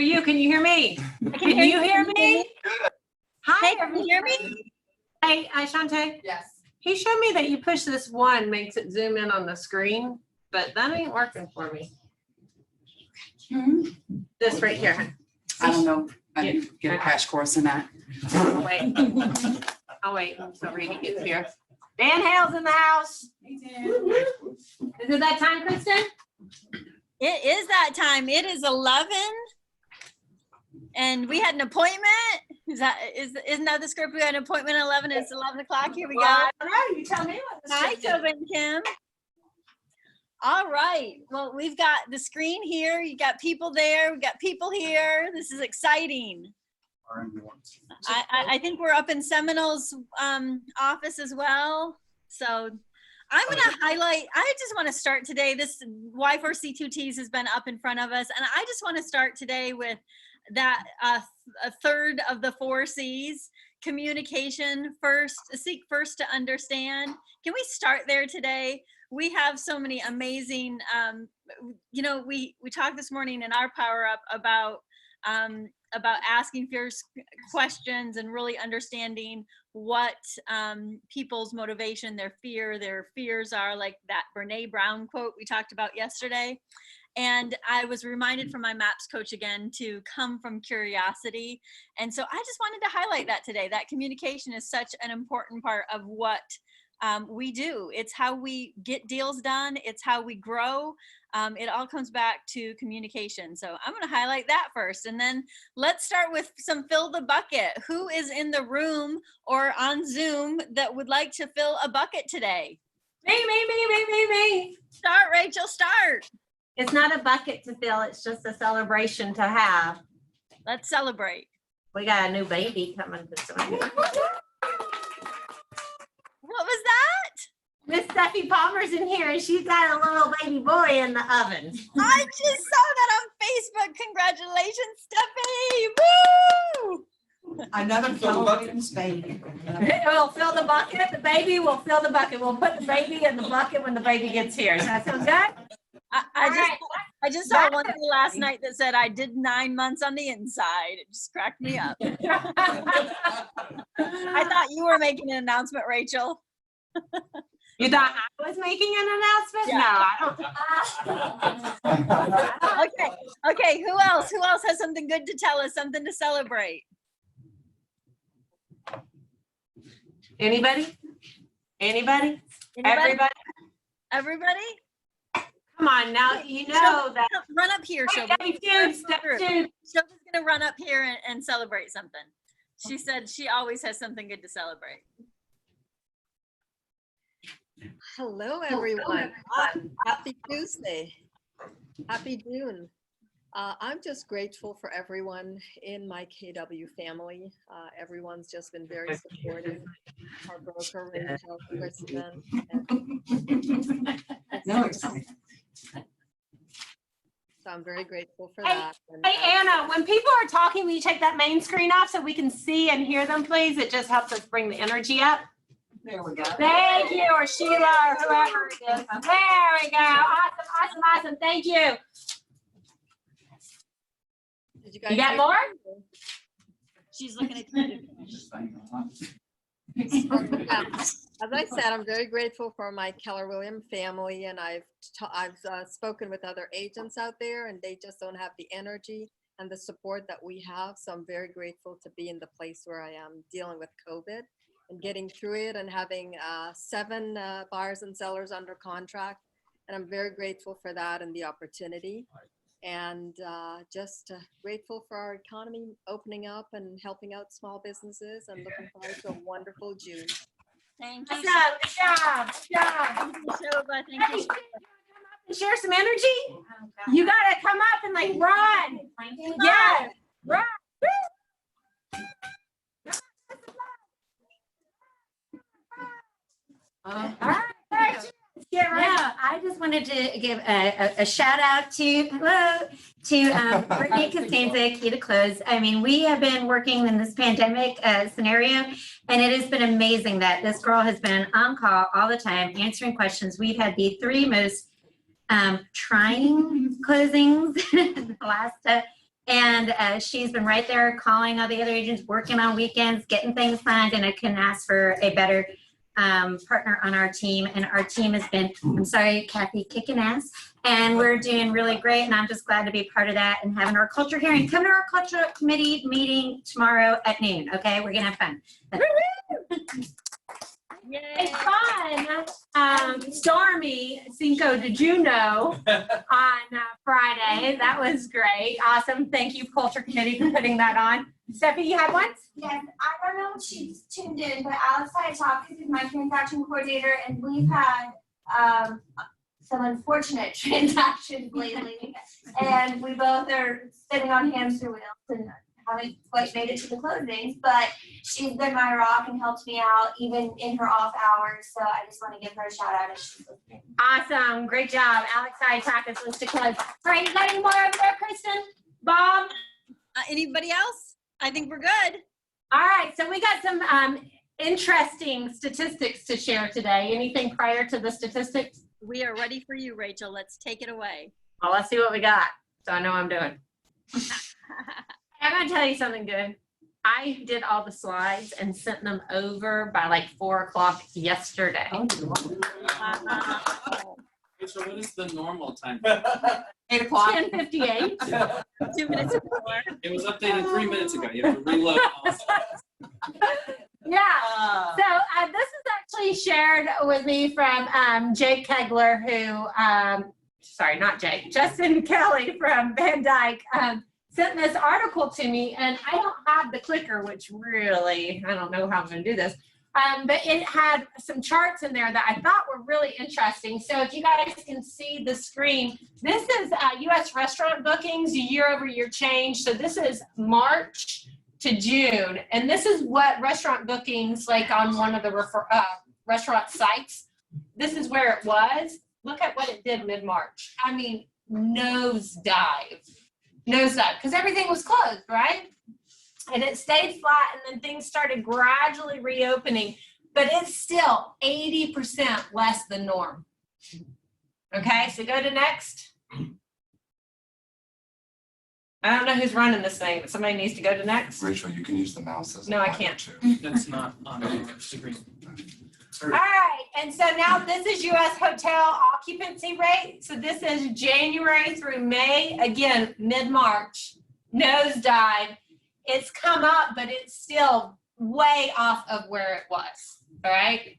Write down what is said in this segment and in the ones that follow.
you. Can you hear me? Can you hear me? Hi, can you hear me? Hey, Shantae. Yes. He showed me that you push this one, makes it zoom in on the screen, but that ain't working for me. This right here. I don't know. I didn't get a crash course in that. I'll wait. I'll wait until Reedy gets here. Dan Hale's in the house. Hey, Dan. Is it that time, Kristen? It is that time. It is 11. And we had an appointment. Isn't that the script? We had an appointment at 11. It's 11 o'clock. Here we go. I don't know. You tell me what the Hi, script is. Tobin and Kim. All right. Well, we've got the screen here. You got people there. We got people here. This is exciting. I think we're up in Seminole's office as well. So I'm going to highlight, I just want to start today. This Y4C2Ts has been up in front of us. And I just want to start today with that a third of the 4 C's. Communication first, seek first to understand. Can we start there today? We have so many amazing, you know, we talked this morning in our Power Up about asking fierce questions and really understanding what people's motivation, their fears are, like that Brene Brown quote we talked about yesterday. And I was reminded from my MAPS coach again to come from curiosity. And so I just wanted to highlight that today, that communication is such an important part of what we do. It's how we get deals done. It's how we grow. It all comes back to communication. So I'm going to highlight that first. And then let's start with some fill the bucket. Who is in the room or on Zoom that would like to fill a bucket today? Me. Start, Rachel, start. It's not a bucket to fill. It's just a celebration to have. Let's celebrate. We got a new baby coming this way. What was that? Miss Steffi Palmer's in here and she's got a little baby boy in the oven. I just saw that on Facebook. Congratulations, Steffi. Woo! Another Philippines baby. It will fill the bucket. The baby will fill the bucket. We'll put the baby in the bucket when the baby gets here. Does that sound good? I just saw one thing last night that said I did 9 months on the inside. It just cracked me up. I thought you were making an announcement, Rachel. You thought I was making an announcement? Yeah. No, I don't. Okay. Who else? Who else has something good to tell us? Something to celebrate? Anybody? Everybody? Everybody? Come on now. You know that. Run up here, Shoba. Shoba's gonna run up here and celebrate something. She said she always has something good to celebrate. Hello, everyone. Happy Tuesday. Happy June. I'm just grateful for everyone in my KW family. Everyone's just been very supportive. Our broker, Rachel, Kristen. So I'm very grateful for that. Hey, Anna, when people are talking, will you take that main screen off so we can see and hear them, please? It just helps us bring the energy up. There we go. Thank you, or Sheila, or whoever it is. There we go. Awesome. Thank you. Did you guys You got more? She's looking at you. As I said, I'm very grateful for my Keller Williams family, and I've spoken with other agents out there, and they just don't have the energy and the support that we have. So I'm very grateful to be in the place where I am dealing with COVID and getting through it, and having 7 buyers and sellers under contract. And I'm very grateful for that and the opportunity. And just grateful for our economy opening up and helping out small businesses, and looking forward to a wonderful June. Thank you. Good job. Thank you, Shoba. Thank you. Share some energy. You gotta come up and like run. Yes, run. All right. Yeah, right. I just wanted to give a shout out to Brittany Costanza, Key to Close. I mean, we have been working in this pandemic scenario, and it has been amazing that this girl has been on call all the time, answering questions. We've had the 3 most trying closings in the last And she's been right there calling all the other agents, working on weekends, getting things planned, and I couldn't ask for a better partner on our team. And our team has been, I'm sorry, Kathy, kicking ass. And we're doing really great. And I'm just glad to be part of that and having our culture hearing. Come to our culture committee meeting tomorrow at noon. Okay, we're gonna have fun. It's fun. Stormy Cinco de Juno on Friday. That was great. Awesome. Thank you, Culture Committee, for putting that on. Steffi, you had one? Yes, I don't know if she's tuned in, but Alex Talk is my transaction coordinator, and we've had some unfortunate transactions lately. And we both are spinning on hamster wheels and haven't quite made it to the closings, but she's been my rock and helped me out even in her off hours. So I just want to give her a shout out if she's listening. Awesome. Great job. Alex Talk is listed close. All right, you got any more over there, Kristen? Bob? Anybody else? I think we're good. All right, so we got some interesting statistics to share today. Anything prior to the statistics? We are ready for you, Rachel. Let's take it away. Well, let's see what we got. So I know what I'm doing. I'm gonna tell you something good. I did all the slides and sent them over by like 4 o'clock yesterday. So what is the normal time? 8 o'clock. 10:58. 2 minutes before. It was updated 3 minutes ago. You have to reload all Yeah. So this is actually shared with me from Jake Kegler, who, sorry, not Jake, Justin Kelly from Van Dyke sent this article to me, and I don't have the clicker, which really, I don't know how I'm going to do this. But it had some charts in there that I thought were really interesting. So if you guys can see the screen, this is U.S. restaurant bookings, year-over-year change. So this is March to June, and this is what restaurant bookings like on one of the restaurant sites. This is where it was. Look at what it did mid-March. I mean, nosedive, because everything was closed, right? And it stayed flat, and then things started gradually reopening, but it's still 80% less than norm. Okay, so go to next. I don't know who's running this thing, but somebody needs to go to next. Rachel, you can use the mouse as a No, I pointer, can't. too. That's not on the screen. All right, and so now this is U.S. hotel occupancy rate. So this is January through May, again, mid-March, nosedive. It's come up, but it's still way off of where it was, all right?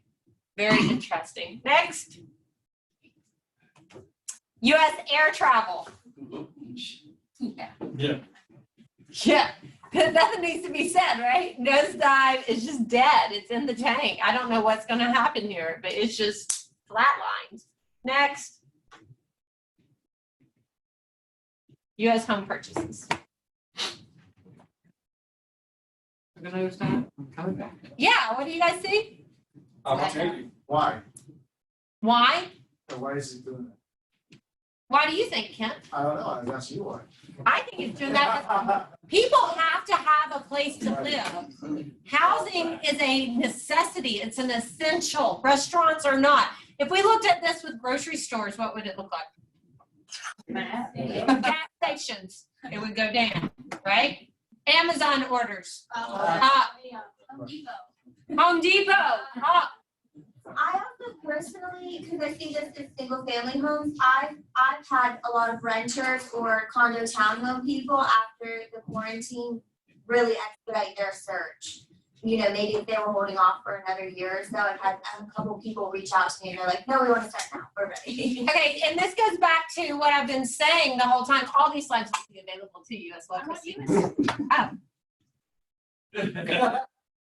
Very interesting. Next. U.S. air travel. Yeah, nothing needs to be said, right? Nosedive is just dead. It's in the tank. I don't know what's going to happen here, but it's just flatlined. Next. U.S. home purchases. We're gonna understand. I'm coming back. Yeah, what do you guys see? Changing. Why? Why? Why is he doing that? Why do you think, Kent? I don't know. I was asking you why. I think it's doing that. People have to have a place to live. Housing is a necessity. It's an essential. Restaurants are not. If we looked at this with grocery stores, what would it look like? Gas stations, it would go down, right? Amazon orders. Up. Home Depot. Up. I also personally, because I see this in single family homes, I've had a lot of renters or condo townhome people after the quarantine really expedite their search. You know, maybe if they were holding off for another year or so, I've had a couple people reach out to me and they're like, no, we want to start now, we're ready. Okay, and this goes back to what I've been saying the whole time. All these slides will be available to you as well, Christine.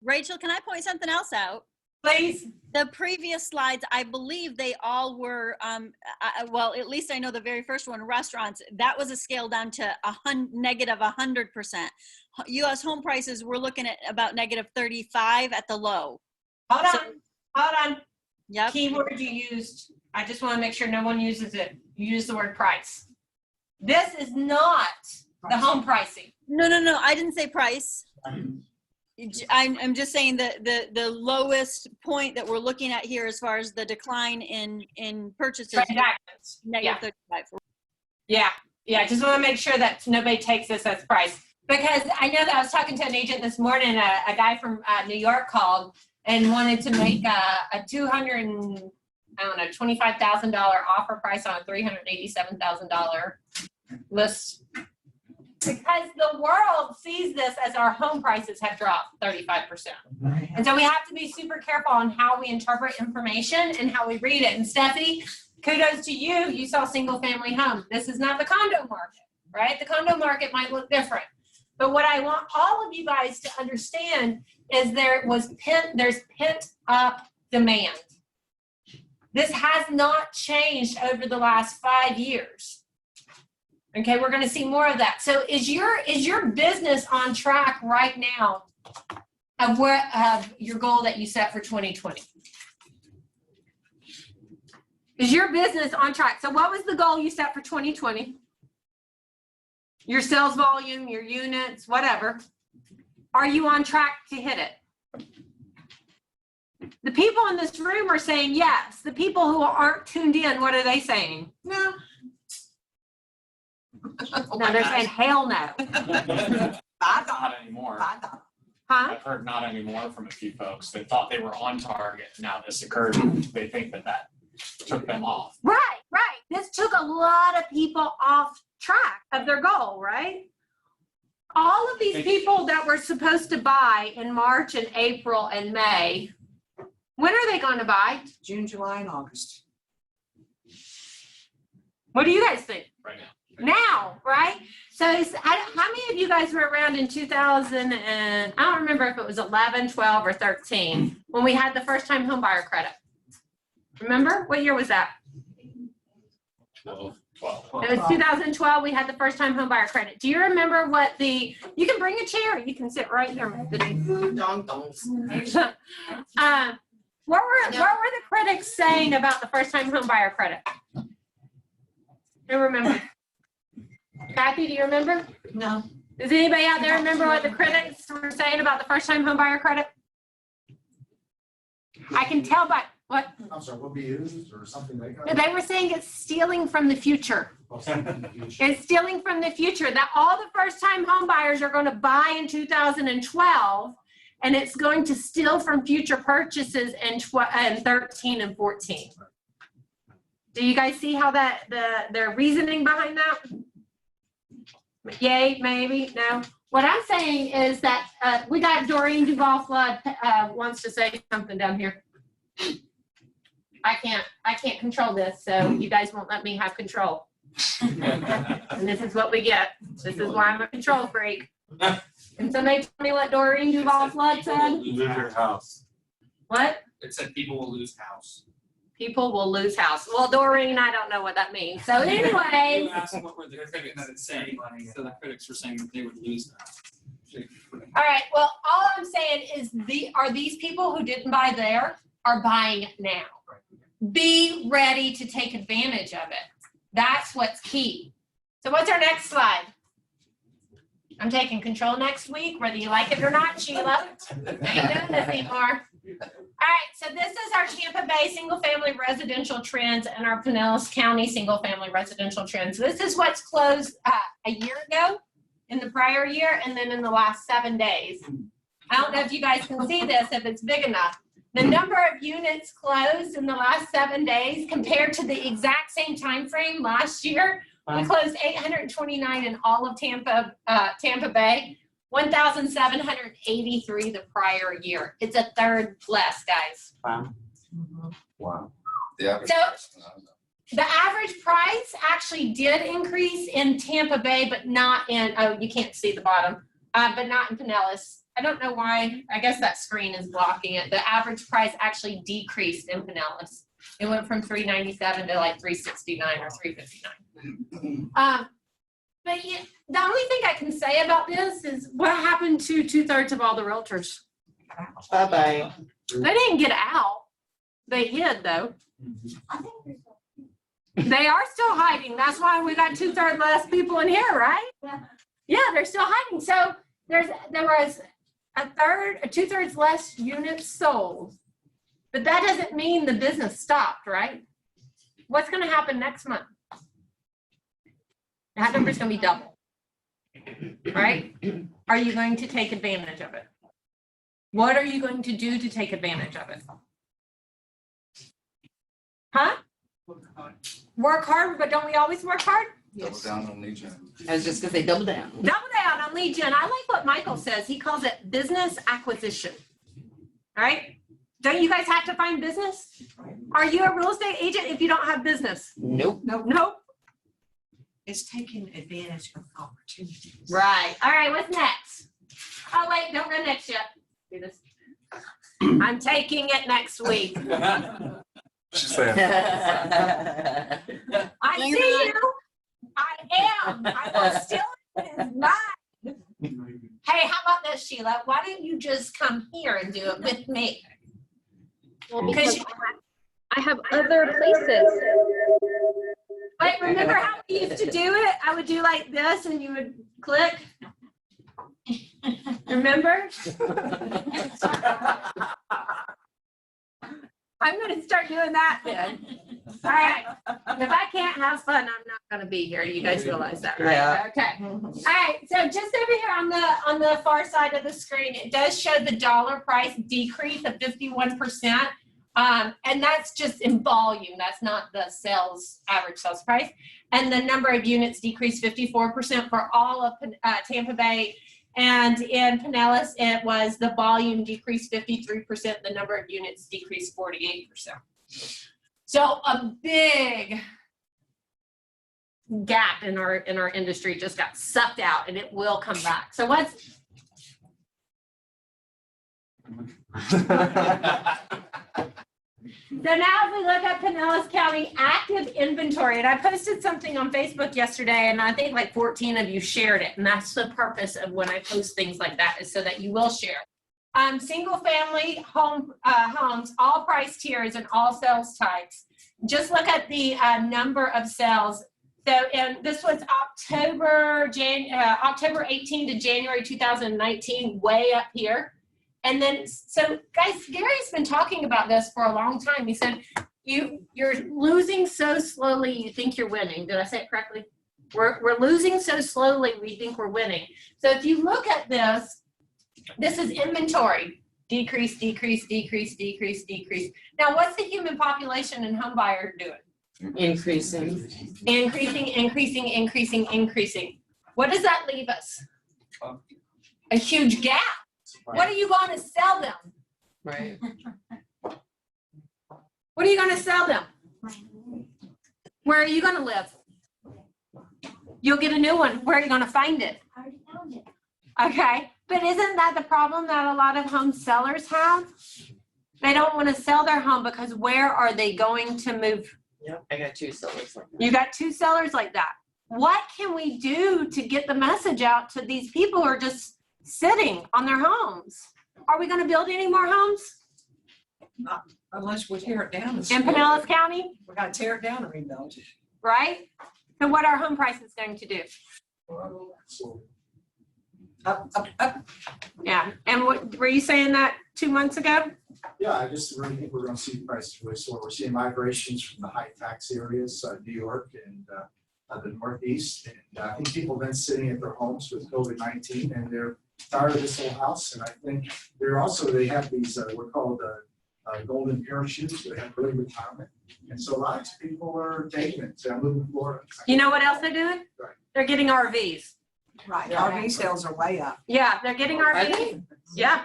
Rachel, can I point something else out? Please. The previous slides, I believe they all were, well, at least I know the very first one, restaurants, that was a scale down to negative 100%. U.S. home prices, we're looking at about negative 35 at the low. Hold on. Yep. Keyword you used. I just want to make sure no one uses it. You use the word price. This is not the home pricing. No, I didn't say price. I'm just saying that the lowest point that we're looking at here as far as the decline in purchases. Transactions. Negative 35. Yeah. Yeah, just want to make sure that nobody takes this as price. Because I know that I was talking to an agent this morning, a guy from New York called and wanted to make a $25,000 offer price on a $387,000 list. Because the world sees this as our home prices have dropped 35%. And so we have to be super careful on how we interpret information and how we read it. And Stephanie, kudos to you. You saw single family home. This is not the condo market, right? The condo market might look different. But what I want all of you guys to understand is there's pent up demand. This has not changed over the last 5 years. Okay, we're going to see more of that. So is your business on track right now of your goal that you set for 2020? Is your business on track? So what was the goal you set for 2020? Your sales volume, your units, whatever. Are you on track to hit it? The people in this room are saying yes. The people who aren't tuned in, what are they saying? No. No, they're saying hell no. Not anymore. Huh? I've heard not anymore from a few folks that thought they were on target. Now this occurred. They think that took them off. Right. This took a lot of people off track of their goal, right? All of these people that were supposed to buy in March and April and May, when are they going to buy? June, July, and August. What do you guys think? Right now. Now, right? So how many of you guys were around in 2000 and I don't remember if it was 11, 12, or 13 when we had the first time home buyer credit? Remember? What year was that? 12. It was 2012. We had the first time home buyer credit. Do you remember you can bring a chair. You can sit right here. What were the critics saying about the first time home buyer credit? Who remember? Kathy, do you remember? No. Does anybody out there remember what the critics were saying about the first time home buyer credit? I can tell by what I'm sorry, will be used or something like that? they were saying. It's stealing from the future. It's stealing from the future. That all the first time home buyers are going to buy in 2012, and it's going to steal from future purchases in 13 and 14. Do you guys see how their reasoning behind that? Yay, maybe, no. What I'm saying is that we got Doreen Duval Flood wants to say something down here. I can't control this, so you guys won't let me have control. And this is what we get. This is why I'm a control freak. Can somebody tell me what Doreen Duval Flood said? Lose your house. What? It said people will lose house. People will lose house. Well, Doreen, I don't know what that means. So You anyway, asked what were the critics saying, so the critics were saying that they would lose that. all right. Well, all I'm saying is are these people who didn't buy there are buying now. Be ready to take advantage of it. That's what's key. So what's our next slide? I'm taking control next week, whether you like it or not, Sheila. I ain't doing this anymore. All right, so this is our Tampa Bay single-family residential trends and our Pinellas County single-family residential trends. This is what's closed a year ago, in the prior year, and then in the last 7 days. I don't know if you guys can see this, if it's big enough. The number of units closed in the last 7 days compared to the exact same time frame last year, we closed 829 in all of Tampa Bay. 1,783 the prior year. It's a third less, guys. Wow. The average price actually did increase in Tampa Bay, but not in, you can't see the bottom, but not in Pinellas. I don't know why. I guess that screen is blocking it. The average price actually decreased in Pinellas. It went from $397 to like $369 or $359. But yeah, the only thing I can say about this is what happened to 2/3 of all the realtors? Bye-bye. They didn't get out. They hid though. They are still hiding. That's why we got 2/3 less people in here, right? Yeah, they're still hiding. So there was two thirds less units sold, but that doesn't mean the business stopped, right? What's going to happen next month? That number's gonna be double. Right? Are you going to take advantage of it? What are you going to do to take advantage of it? Huh? Work hard, but don't we always work hard? Double down on Legion. I was just gonna say double down. Double down on lead gen. I like what Michael says. He calls it business acquisition. All right? Don't you guys have to find business? Are you a real estate agent if you don't have business? Nope. Nope. It's taking advantage of opportunities. Right. All right, what's next? Oh, wait, don't go next yet. Do this. I'm taking it next week. She said. I see you. I am. I will steal his mind. Hey, how about this, Sheila? Why don't you just come here and do it with me? Well, Because because I have other places. wait, remember how we used to do it? I would do like this and you would click. Remember? I'm gonna start doing that then. All right. If I can't have fun, I'm not gonna be here. You guys realize that, right? Yeah. Okay. All right. So just over here on the far side of the screen, it does show the dollar price decrease of 51%. And that's just in volume. That's not the average sales price. And the number of units decreased 54% for all of Tampa Bay. And in Pinellas, it was the volume decreased 53%. The number of units decreased 48%. So a big gap in our industry just got sucked out, and it will come back. So what's So now if we look at Pinellas County active inventory, and I posted something on Facebook yesterday, and I think like 14 of you shared it, and that's the purpose of when I post things like that, is so that you will share. Single family homes, all price tiers and all sales types. Just look at the number of sales. So, and this was October 18 to January 2019, way up here. And then, so guys, Gary's been talking about this for a long time. He said, you're losing so slowly, you think you're winning. Did I say it correctly? We're losing so slowly, we think we're winning. So if you look at this is inventory. Decrease, decrease, decrease, decrease, decrease. Now, what's the human population and home buyer doing? Increasing. Increasing, increasing, increasing, increasing. What does that leave us? A huge gap. What are you going to sell them? Right. What are you going to sell them? Where are you going to live? You'll get a new one. Where are you going to find it? I already found it. Okay. But isn't that the problem that a lot of home sellers have? They don't want to sell their home because where are they going to move? Yep, I got two sellers like that. You got two sellers like that. What can we do to get the message out to these people who are just sitting on their homes? Are we going to build any more homes Not unless we tear it down. in Pinellas County? We gotta tear it down and rebuild it. Right? So what are home prices going to do? Up, up, up. Yeah. And what were you saying that 2 months ago? Yeah, I just really think we're gonna see prices really soar. We're seeing migrations from the high tax areas, New York and the Northeast. And I think people have been sitting at their homes with COVID-19 and they're tired of this whole house. And I think they have these, we're called golden parachutes. They have early retirement. And so a lot of people are taking it. So I'm moving to Florida. You know what else they're doing? Right. They're getting RVs. Right, RV sales are way up. Yeah, they're getting RVs. Yeah.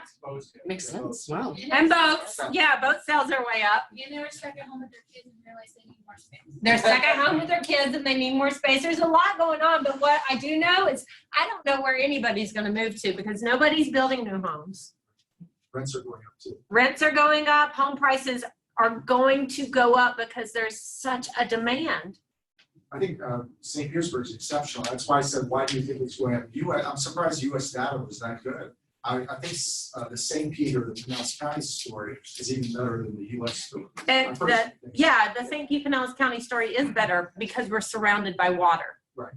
Makes sense, wow. And boats. Yeah, boat sales are way up. And they were second home with their kids and realized they need more space. They're second home with their kids and they need more space. There's a lot going on, but what I do know is I don't know where anybody's going to move to because nobody's building new homes. Rents are going up too. Rents are going up. Home prices are going to go up because there's such a demand. I think St. Petersburg is exceptional. That's why I said, why do you think it's going up? I'm surprised U.S. data was that good. I think the St. Pete or the Pinellas County story is even better than the U.S. story. And the St. Pete Pinellas County story is better because we're surrounded by water. Right.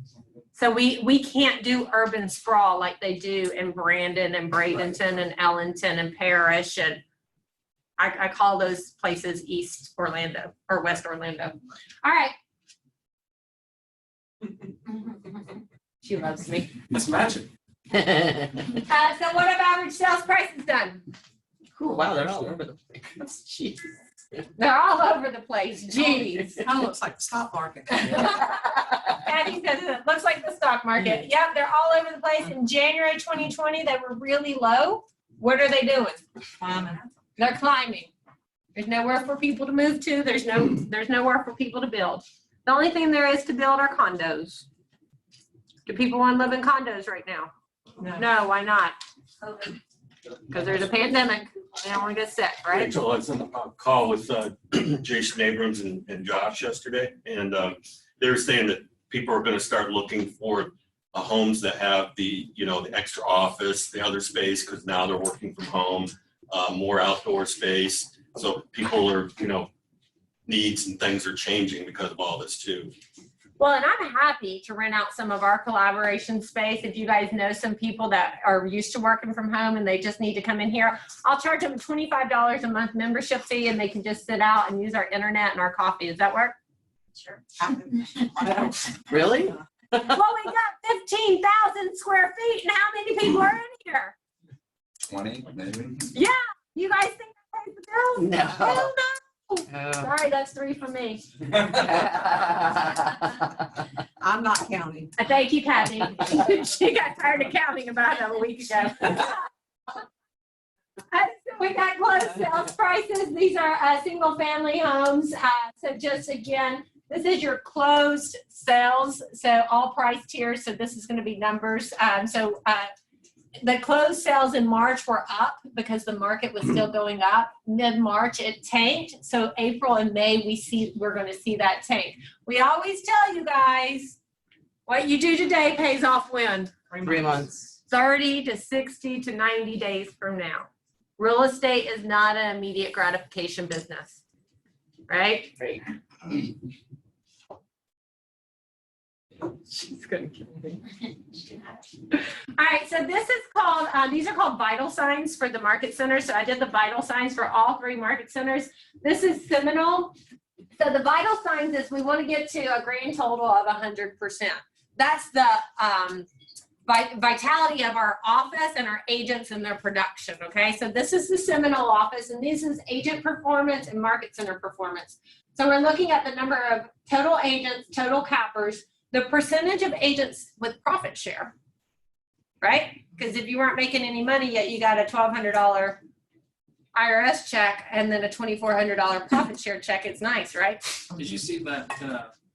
So we can't do urban sprawl like they do in Brandon and Bradenton and Ellington and Parrish. And I call those places East Orlando or West Orlando. All right. She loves me. It's magic. So what have average sales prices done? Wow, they're all over the place. Jeez. They're all over the place. Jeez. Kind of looks like the stock market. Patty says it looks like the stock market. Yep, they're all over the place. In January 2020, they were really low. What are they doing? They're climbing. There's nowhere for people to move to. There's nowhere for people to build. The only thing there is to build are condos. Do people want to live in condos right now? No, why not? Because there's a pandemic. They don't want to get sick, right? Rachel, I was on a call with Jason Abrams and Josh yesterday, and they were saying that people are going to start looking for homes that have the extra office, the other space, because now they're working from home, more outdoor space. So people are, needs and things are changing because of all this too. Well, and I'm happy to rent out some of our collaboration space. If you guys know some people that are used to working from home and they just need to come in here, I'll charge them $25 a month membership fee and they can just sit out and use our internet and our coffee. Does that work? Sure. Really? Well, we got 15,000 square feet and how many people are in here? 20, maybe? Yeah, you guys think that pays the bills? No. Hell no. Oh. Sorry, that's 3 for me. I'm not counting. Thank you, Kathy. She got tired of counting about a week ago. So we got closed sales prices. These are single family homes. So just again, this is your closed sales. So all price tiers. So this is going to be numbers. The closed sales in March were up because the market was still going up. Mid-March it tanked. So April and May we're going to see that tank. We always tell you guys what you do today pays off when? 3 months. 30 to 60 to 90 days from now. Real estate is not an immediate gratification business, right? Right. She's gonna kill me. All right, so this is called, these are called vital signs for the market centers. So I did the vital signs for all 3 market centers. This is Seminole. So the vital signs is we want to get to a grand total of 100%. That's the vitality of our office and our agents and their production, okay? So this is the Seminole office, and this is agent performance and market center performance. So we're looking at the number of total agents, total cappers, the percentage of agents with profit share, right? Because if you weren't making any money yet, you got a $1,200 IRS check and then a $2,400 profit share check. It's nice, right? Did you see that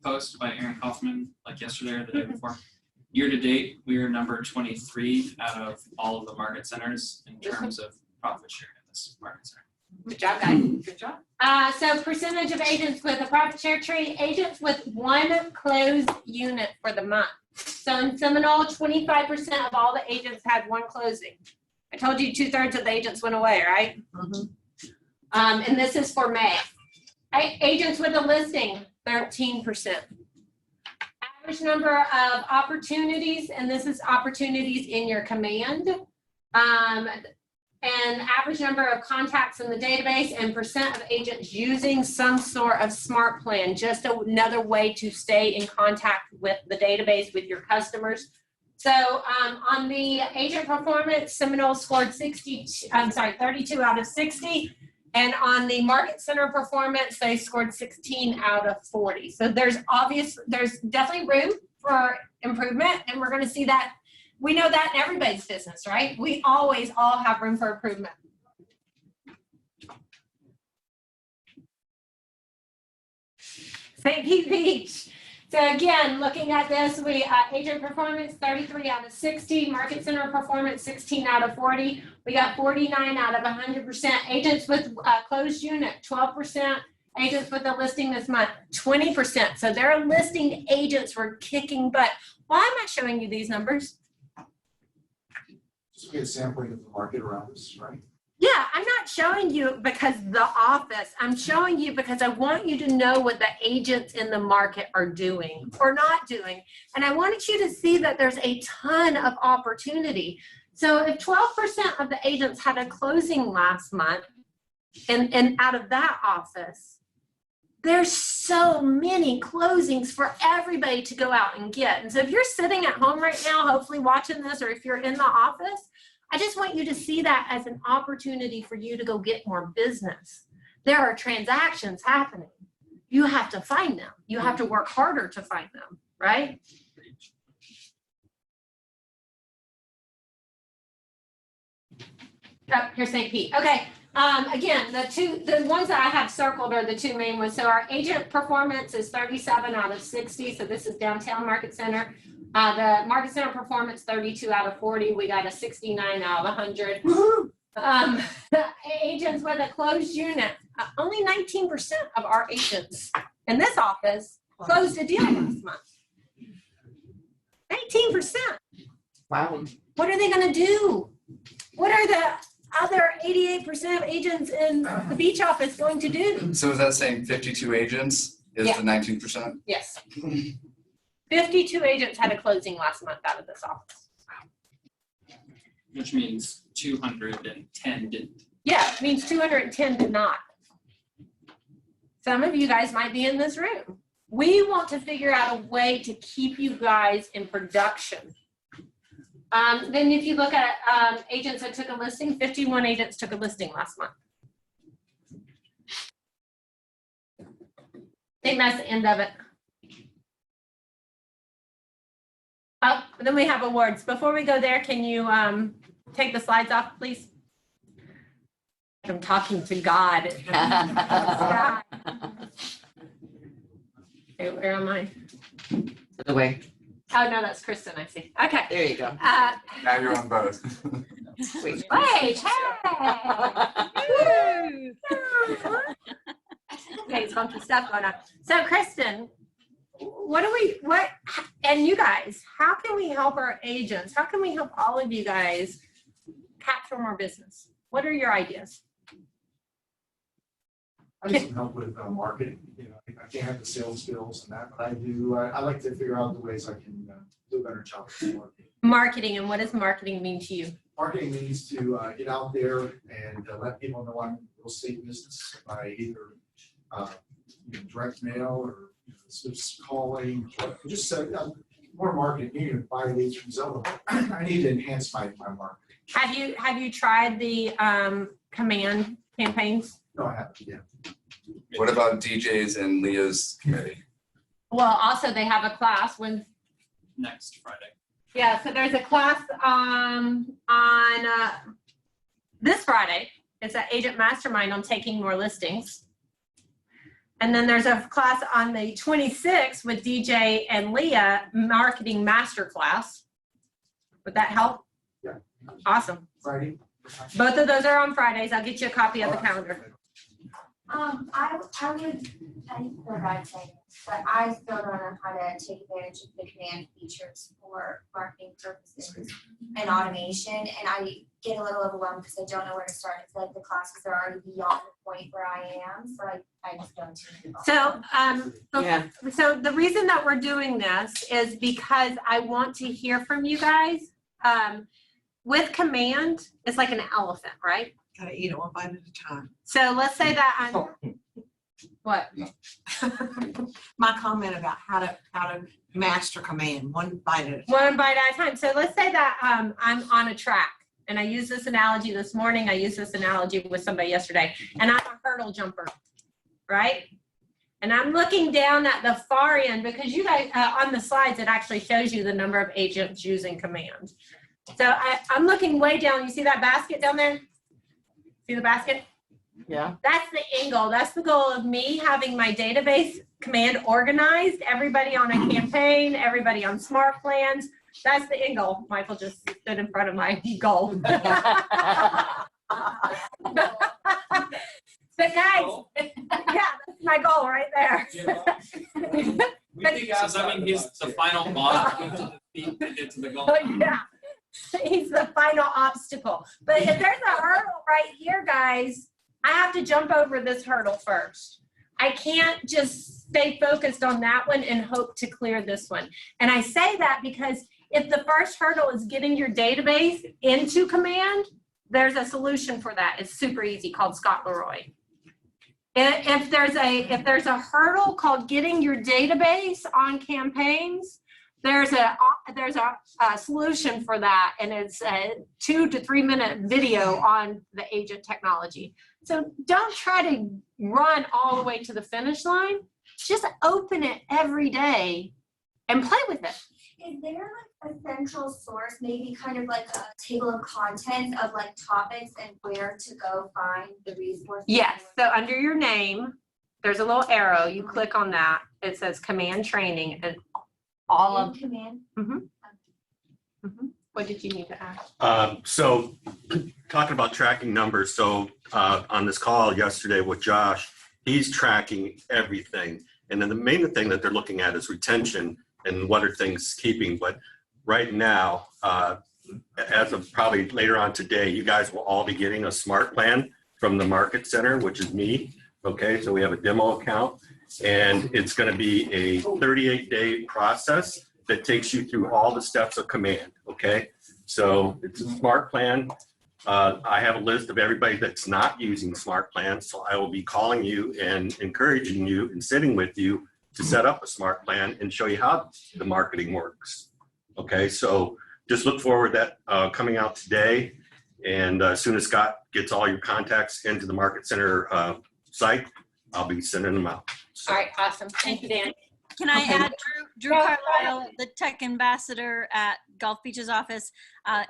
post by Aaron Kaufman like yesterday or the day before? Year to date, we are number 23 out of all of the market centers in terms of profit share in this market center. Good job, guys. Good job. So percentage of agents with a profit share tree, agents with 1 closed unit for the month. So in Seminole, 25% of all the agents had 1 closing. I told you 2/3 of the agents went away, right? Mhm. And this is for May. Agents with a listing, 13%. Average number of opportunities, and this is opportunities in your command. And average number of contacts in the database and percent of agents using some sort of smart plan, just another way to stay in contact with the database with your customers. So on the agent performance, Seminole scored 32 out of 60. And on the market center performance, they scored 16 out of 40. So there's definitely room for improvement, and we're going to see that. We know that in everybody's business, right? We always all have room for improvement. St. Pete Beach. So again, looking at this, we agent performance 33 out of 60, market center performance 16 out of 40. We got 49 out of 100%. Agents with closed unit 12%. Agents with a listing this month 20%. So their listing agents were kicking butt. Why am I showing you these numbers? Just get a sampling of the market around us, right? Yeah, I'm not showing you because the office. I'm showing you because I want you to know what the agents in the market are doing or not doing. And I wanted you to see that there's a ton of opportunity. So if 12% of the agents had a closing last month and out of that office, there's so many closings for everybody to go out and get. And so if you're sitting at home right now, hopefully watching this, or if you're in the office, I just want you to see that as an opportunity for you to go get more business. There are transactions happening. You have to find them. You have to work harder to find them, right? Oh, here's St. Pete. Okay. Again, the ones that I have circled are the two main ones. So our agent performance is 37 out of 60. So this is downtown Market Center. The Market Center performance 32 out of 40. We got a 69 out of 100. Agents with a closed unit. Only 19% of our agents in this office closed a deal last month. 19%. Wow. What are they going to do? What are the other 88% of agents in the beach office going to do? So is that saying 52 agents is Yeah. the 19%? Yes. 52 agents had a closing last month out of this office. Which means 210 didn't. Yeah, it means 210 did not. Some of you guys might be in this room. We want to figure out a way to keep you guys in production. Then if you look at agents that took a listing, 51 agents took a listing last month. I think that's the end of it. Oh, then we have awards. Before we go there, can you take the slides off, please? I'm talking to God. God. Okay, where am I? The way. Oh, no, that's Kristen, I see. Okay. There you go. Now you're on both. Sweet. Wait, hey! Okay, it's funky stuff going on. So, Kristen, and you guys, how can we help our agents? How can we help all of you guys capture more business? What are your ideas? I need some help with marketing. You know, I can't have the sales skills and that, but I do. I like to figure out the ways I can do a better job with marketing. Marketing, and what does marketing mean to you? Marketing means to get out there and let people know I'm in real estate business by either direct mail or just calling, or just more marketing. You know, buy leads from Zillow. I need to enhance my marketing. Have you tried the command campaigns? No, I haven't. Yeah. What about DJs and Leah's committee? Well, also they have a class when. Next Friday. Yeah, so there's a class on this Friday. It's an agent mastermind on taking more listings. And then there's a class on the 26th with DJ and Leah, marketing masterclass. Would that help? Yeah. Awesome. Friday. Both of those are on Fridays. I'll get you a copy of the calendar. I would provide things, but I still don't know how to take advantage of the command features for marketing purposes and automation. And I get a little overwhelmed because I don't know where to start. It's like the classes are already beyond the point where I am, so I just don't too many. So the reason that we're doing this is because I want to hear from you guys. With command, it's like an elephant, right? Gotta eat it one bite at a time. So let's say that I'm, what? My comment about how to master command one bite at a time. One bite at a time. So let's say that I'm on a track, and I used this analogy this morning. I used this analogy with somebody yesterday, and I'm a hurdle jumper, right? And I'm looking down at the far end because you guys, on the slides, it actually shows you the number of agents using command. So I'm looking way down. You see that basket down there? See the basket? Yeah. That's the angle. That's the goal of me having my database command organized, everybody on a campaign, everybody on smart plans. That's the angle. Michael just stood in front of my goal. But guys, yeah, that's my goal right there. Does that mean he's the final boss to get to the goal? Yeah. He's the final obstacle. But if there's a hurdle right here, guys, I have to jump over this hurdle first. I can't just stay focused on that one and hope to clear this one. And I say that because if the first hurdle is getting your database into command, there's a solution for that. It's super easy, called Scott Leroy. If there's a hurdle called getting your database on campaigns, there's a solution for that, and it's a 2 to 3 minute video on the Agin technology. So don't try to run all the way to the finish line. Just open it every day and play with it. Is there like a central source, maybe kind of like a table of contents of like topics and where to go find the resources? Yes, so under your name, there's a little arrow. You click on that. It says command training, and all of. Command. What did you need to ask? So talking about tracking numbers, so on this call yesterday with Josh, he's tracking everything. And then the main thing that they're looking at is retention and what are things keeping. But right now, as of probably later on today, you guys will all be getting a smart plan from the market center, which is me. Okay, so we have a demo account, and it's going to be a 38-day process that takes you through all the steps of command. Okay, so it's a smart plan. I have a list of everybody that's not using smart plans, so I will be calling you and encouraging you and sitting with you to set up a smart plan and show you how the marketing works. Okay, so just look forward to that coming out today, and as soon as Scott gets all your contacts into the market center site, I'll be sending them out. All right, awesome. Thank you, Dan. Can I add Drew Carlisle, the tech ambassador at Gulf Beach's office,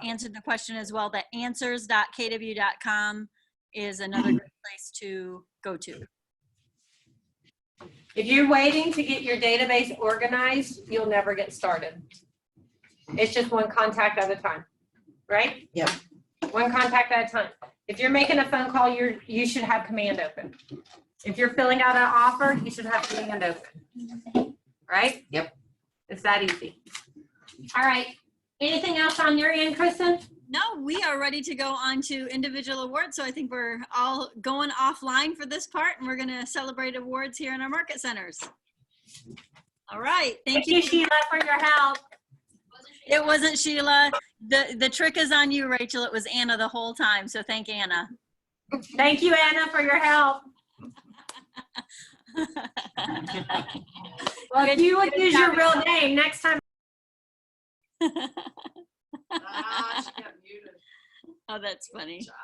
answered the question as well, that answers.kw.com is another good place to go to. If you're waiting to get your database organized, you'll never get started. It's just one contact at a time, right? Yep. One contact at a time. If you're making a phone call, you should have command open. If you're filling out an offer, you should have command open. Right? Yep. It's that easy. All right. Anything else on your end, Kristen? No, we are ready to go on to individual awards. So I think we're all going offline for this part, and we're going to celebrate awards here in our market centers. All right. Thank you, Sheila, for your help. It wasn't Sheila. The trick is on you, Rachel. It was Anna the whole time. So thank Anna. Thank you, Anna, for your help. Well, if you would use your real name next time. She got muted. Oh, that's funny. Good job.